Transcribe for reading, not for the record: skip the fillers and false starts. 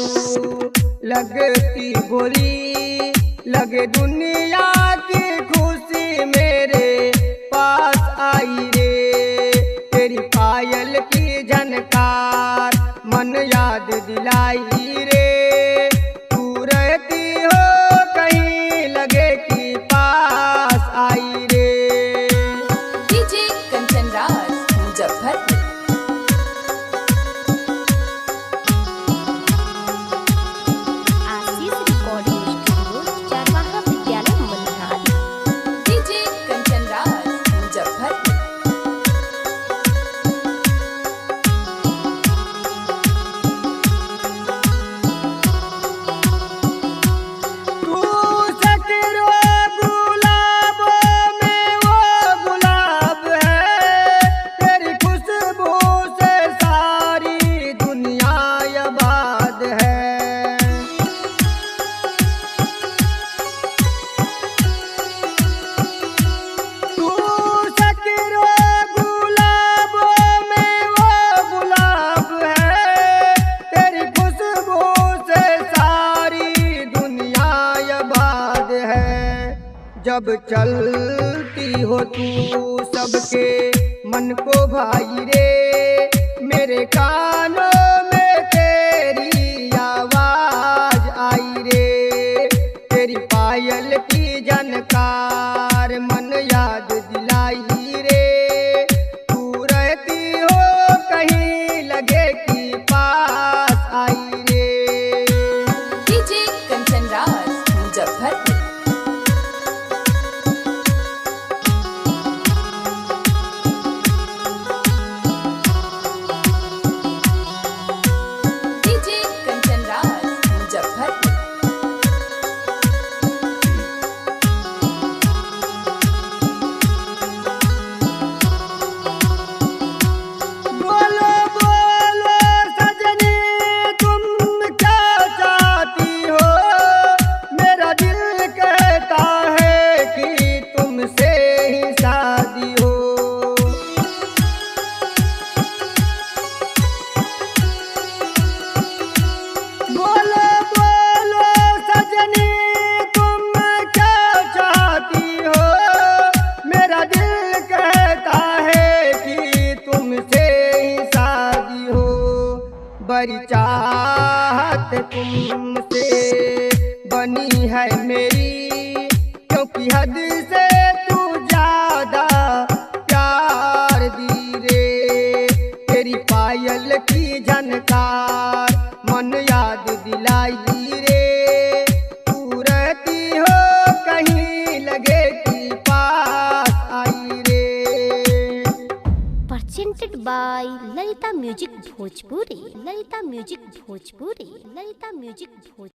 तू लगती भोली, लगे दुनिया की खुशी मेरे पास आई रे। तेरी पायल की झनकार मन याद दिलाई रे। तू रहती हो कहीं लगे कि पास आई रे। डीजे कंचन राज मुजफ्फरपुर। आशीष रिकॉर्डिंग स्टूडियो चरवाहा विद्यालय मनिहारी। डीजे कंचन राज मुजफ्फरपुर। तू सकिरो गुलाबों में वो गुलाब है। तेरी खुशबू से सारी दुनिया आबाद है। तू सकिरो गुलाबों में वो गुलाब है। तेरी खुशबू से सारी दुनिया आबाद है। जब चलती हो तू सबके मन को भाई रे। मेरे कानों में तेरी आवाज आई रे। तेरी पायल की झनकार मन याद दिलाई रे। तू रहती हो कहीं लगे कि पास आई रे। डीजे कंचन राज मुजफ्फरपुर। डीजे कंचन राज मुजफ्फरपुर। बोलो बोलो सजनी तुम क्या चाहती हो। मेरा दिल कहता है कि तुमसे ही शादी हो। बोलो बोलो सजनी तुम क्या चाहती हो। मेरा दिल कहता है कि तुमसे ही शादी हो। बड़ी चाहत तुमसे बनी है मेरी, क्योंकि हद से तू ज्यादा प्यार दी रे। तेरी पायल की झनकार मन याद दिलाई रे। तू रहती हो कहीं लगे कि पास आई रे। Presented by Lalita music Bhojpuri. Lalita music Bhojpuri. Lalita music Bhojpuri.